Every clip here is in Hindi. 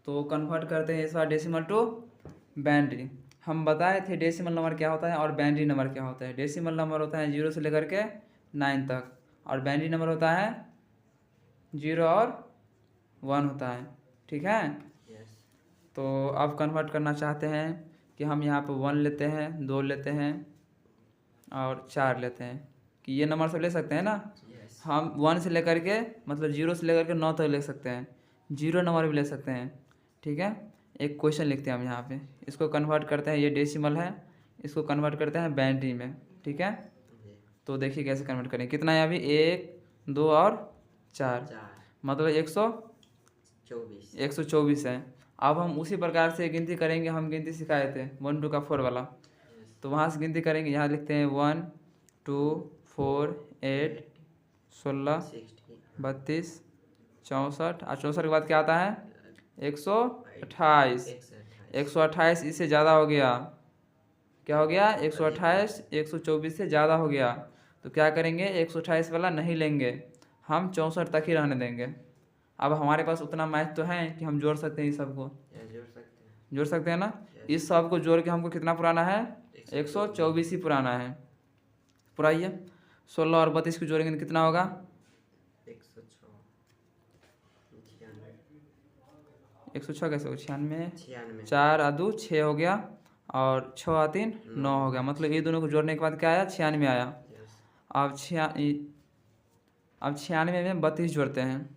तो कन्वर्ट करते हैं इस बार डेसिमल टू बाइनरी। हम बताए थे डेसिमल नंबर क्या होता है और बाइनरी नंबर क्या होता है। डेसिमल नंबर होता है 0 से लेकर के 9 तक, और बाइनरी नंबर होता है 0 और 1 होता है। ठीक है। तो अब कन्वर्ट करना चाहते हैं कि हम यहाँ पे 1 लेते हैं, 2 लेते हैं और 4 लेते हैं, कि ये नंबर सब ले सकते हैं ना। हम 1 से लेकर के मतलब 0 से लेकर के 9 तक ले सकते हैं, 0 नंबर भी ले सकते हैं। ठीक है। एक क्वेश्चन लिखते हैं हम यहाँ पे, इसको कन्वर्ट करते हैं, ये डेसिमल है, इसको कन्वर्ट करते हैं बाइनरी में। ठीक है। तो देखिए कैसे कन्वर्ट करें। कितना है अभी, 1 2 और 4, मतलब 124 है। अब हम उसी प्रकार से गिनती करेंगे, हम गिनती सिखाए थे 1 2 का 4 वाला। तो वहाँ से गिनती करेंगे, यहाँ लिखते हैं 1 2 4 8 16 32 64, और 64 के बाद क्या आता है 128। 128 इससे ज़्यादा हो गया, क्या हो गया 128 124 से ज़्यादा हो गया। तो क्या करेंगे, 128 वाला नहीं लेंगे, हम 64 तक ही रहने देंगे। अब हमारे पास उतना मैथ तो है कि हम जोड़ सकते हैं इस सबको, जोड़ सकते हैं ना। इस सब को जोड़ के हमको कितना पुराना है, 124 ही पुराना है। पुराइए, 16 और 32 को जोड़ेंगे तो कितना होगा, 106 कैसे हो, 96, 4 आ 2 6 हो गया, और 6 आ 3 9 हो गया। मतलब ये दोनों को जोड़ने के बाद क्या आया, 96 आया। अब 96 में 32 जोड़ते हैं,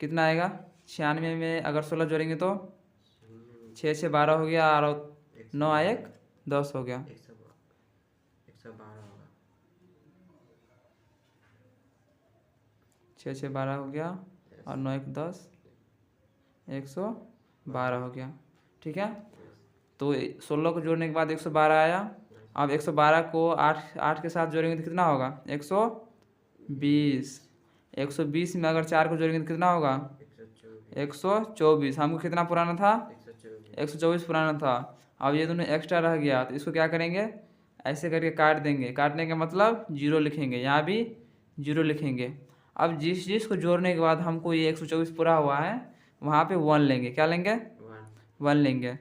कितना आएगा 96 में अगर 16 जोड़ेंगे तो 6 6 12 हो गया, और 9 1 10 हो गया। 6 6 12 हो गया, और 9 1 10, 112 हो गया। ठीक है। तो 16 को जोड़ने के बाद 112 आया। अब 112 को 8 के साथ जोड़ेंगे तो कितना होगा, 120। 120 में अगर 4 को जोड़ेंगे तो कितना होगा, 124। हमको कितना पुराना था, 124 पुराना था। अब ये दोनों एक्स्ट्रा रह गया, तो इसको क्या करेंगे, ऐसे करके काट देंगे। काटने का मतलब 0 लिखेंगे, यहाँ भी 0 लिखेंगे। अब जिस को जोड़ने के बाद हमको ये 124 पूरा हुआ है, वहाँ पे 1 लेंगे। क्या लेंगे, 1 लेंगे।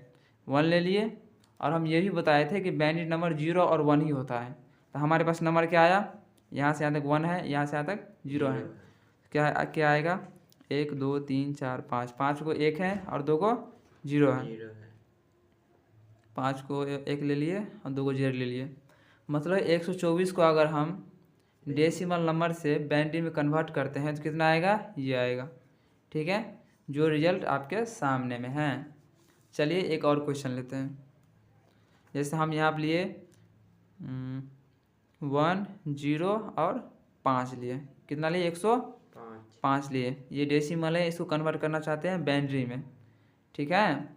1 ले लिए, और हम ये भी बताए थे कि बाइनरी नंबर 0 और 1 ही होता है। तो हमारे पास नंबर क्या आया, यहाँ से यहाँ तक 1 है, यहाँ से यहाँ तक 0 है। क्या क्या आएगा, 1 2 3 4 5, 5 को 1 है और 2 को 0 है। 5 को 1 ले लिए और 2 को 0 ले लिए। मतलब 124 को अगर हम डेसिमल नंबर से बाइनरी में कन्वर्ट करते हैं तो कितना आएगा, ये आएगा। ठीक है, जो रिजल्ट आपके सामने में है। चलिए एक और क्वेश्चन लेते हैं। जैसे हम यहाँ पर लिए 1 0 और 5 लिए, कितना लिए 105 लिए। ये डेसिमल है, इसको कन्वर्ट करना चाहते हैं बाइनरी में। ठीक है।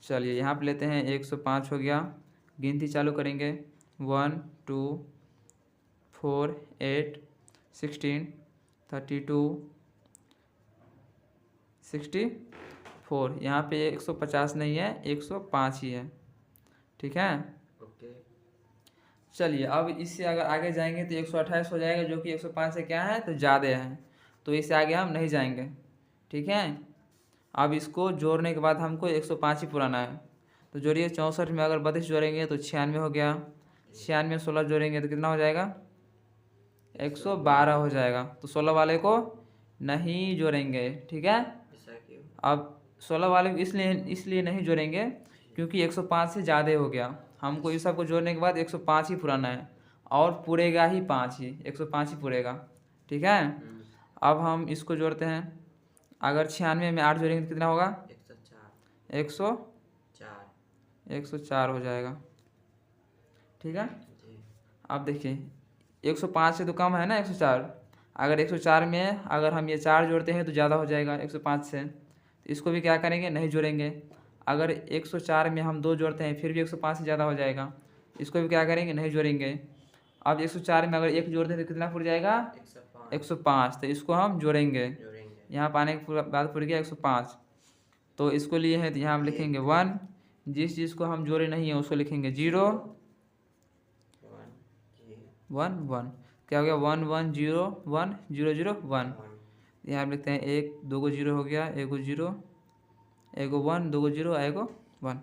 चलिए यहाँ पे लेते हैं 105 हो गया, गिनती चालू करेंगे 1 2 4 8 16 32 64। यहाँ पे 150 नहीं है, 105 ही है। ठीक है। चलिए अब इससे अगर आगे जाएंगे तो 128 हो जाएगा, जो कि 105 से क्या है तो ज़्यादा है, तो इससे आगे हम नहीं जाएंगे। ठीक है। अब इसको जोड़ने के बाद हमको 105 ही पुराना है, तो जोड़िए 64 में अगर 32 जोड़ेंगे तो 96 हो गया। 96 में 16 जोड़ेंगे तो कितना हो जाएगा, 112 हो जाएगा। तो 16 वाले को नहीं जोड़ेंगे। ठीक है। अब 16 वाले को इसलिए नहीं जोड़ेंगे क्योंकि 105 से ज़्यादा हो गया। हमको इस सब को जोड़ने के बाद 105 ही पुराना है, और पूरेगा ही 5 ही, 105 ही पूरेगा। ठीक है। अब हम इसको जोड़ते हैं, अगर 96 में 8 जोड़ेंगे तो कितना होगा, 104 हो जाएगा। ठीक है। अब देखिए 105 से तो कम है ना 104, अगर 104 में अगर हम ये 4 जोड़ते हैं तो ज़्यादा हो जाएगा 105 से, तो इसको भी क्या करेंगे, नहीं जोड़ेंगे। अगर 104 में हम 2 जोड़ते हैं फिर भी 105 से ज़्यादा हो जाएगा, इसको भी क्या करेंगे, नहीं जोड़ेंगे। अब 104 में अगर 1 जोड़ते हैं तो कितना पुर जाएगा, 105, तो इसको हम जोड़ेंगे। यहाँ पर आने के बाद पुर गया 105, तो इसको लिए हैं तो यहाँ हम लिखेंगे 1। जिस चीज़ को हम जोड़े नहीं है उसको लिखेंगे 0 1 1। क्या हो गया, 1 1 0 1 0 0 1। यहाँ हम लिखते हैं 1 2 को 0 हो गया, 1 को 0 एगो 1, 2 जीरो, एगो 1,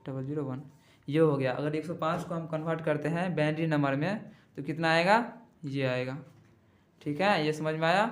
001। ये हो गया। अगर 105 को हम कन्वर्ट करते हैं बाइनरी नंबर में तो कितना आएगा, ये आएगा। ठीक है, ये समझ में आया।